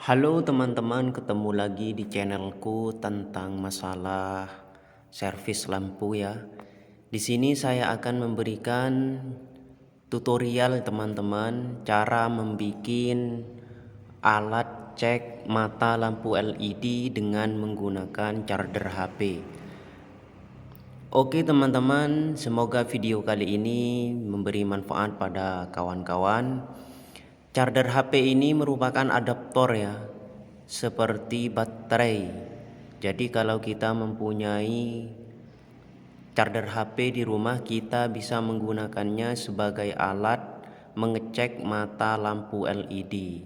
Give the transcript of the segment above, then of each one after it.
Halo teman-teman, ketemu lagi di channelku tentang masalah servis lampu ya. Di sini saya akan memberikan tutorial teman-teman cara membuat alat cek mata lampu LED dengan menggunakan charger HP. Oke teman-teman, semoga video kali ini memberi manfaat pada kawan-kawan. Charger HP ini merupakan adaptor ya, seperti baterai. Jadi kalau kita mempunyai charger HP di rumah, kita bisa menggunakannya sebagai alat mengecek mata lampu LED.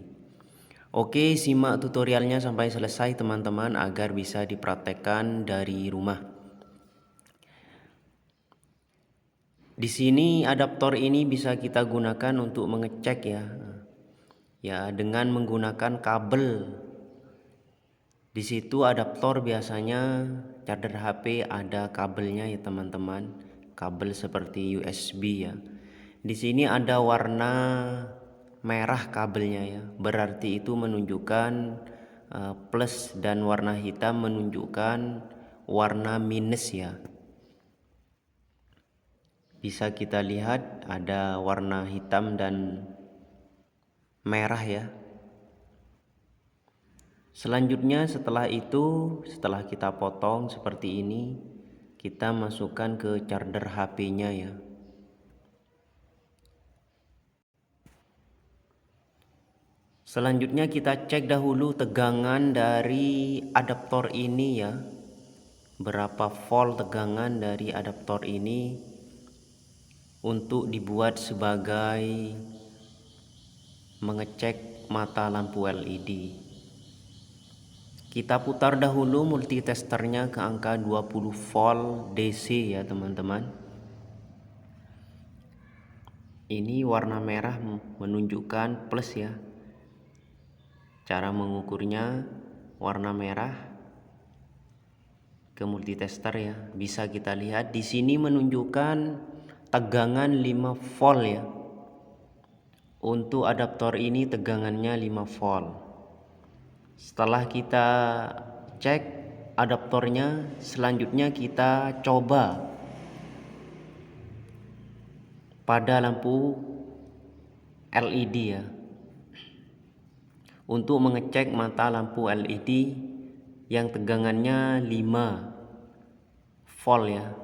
Oke, simak tutorialnya sampai selesai teman-teman agar bisa dipraktekkan dari rumah. Di sini adaptor ini bisa kita gunakan untuk mengecek ya dengan menggunakan kabel. Di situ adaptor biasanya charger HP ada kabelnya ya teman-teman, kabel seperti USB ya. Di sini ada warna merah kabelnya ya, berarti itu menunjukkan plus, dan warna hitam menunjukkan warna minus ya. Bisa kita lihat ada warna hitam dan merah ya. Selanjutnya setelah kita potong seperti ini, kita masukkan ke charger HP-nya ya. Selanjutnya kita cek dahulu tegangan dari adaptor ini ya. Berapa volt tegangan dari adaptor ini untuk dibuat sebagai mengecek mata lampu LED. Kita putar dahulu multitesternya ke angka 20 volt DC ya teman-teman. Ini warna merah menunjukkan plus ya. Cara mengukurnya warna merah ke multitester ya. Bisa kita lihat di sini menunjukkan tegangan 5 volt ya. Untuk adaptor ini tegangannya 5 volt. Setelah kita cek adaptornya, selanjutnya kita coba pada lampu LED ya, untuk mengecek mata lampu LED yang tegangannya 5 volt ya.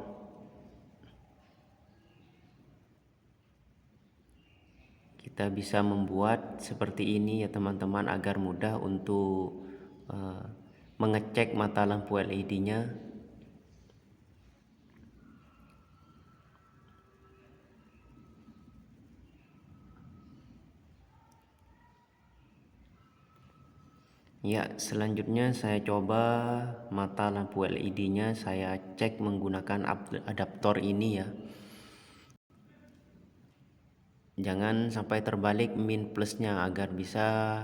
Kita bisa membuat seperti ini ya teman-teman, agar mudah untuk mengecek mata lampu LED-nya. Ya, selanjutnya saya coba mata lampu LED-nya saya cek menggunakan adaptor ini ya. Jangan sampai terbalik min plusnya, agar bisa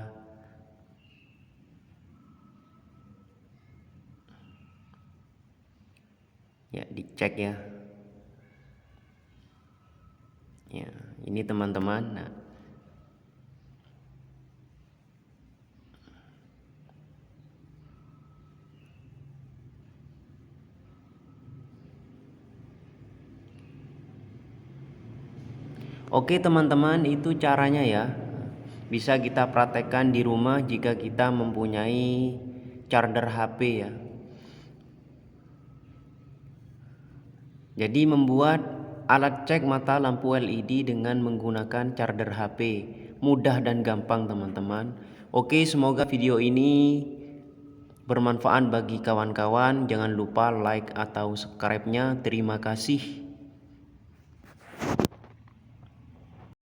ya dicek ya. Ya, ini teman-teman. Nah, oke teman-teman, itu caranya ya. Bisa kita praktekkan di rumah jika kita mempunyai charger HP ya. Jadi membuat alat cek mata lampu LED dengan menggunakan charger HP mudah dan gampang teman-teman. Oke, semoga video ini bermanfaat bagi kawan-kawan. Jangan lupa like atau subscribe-nya. Terima kasih.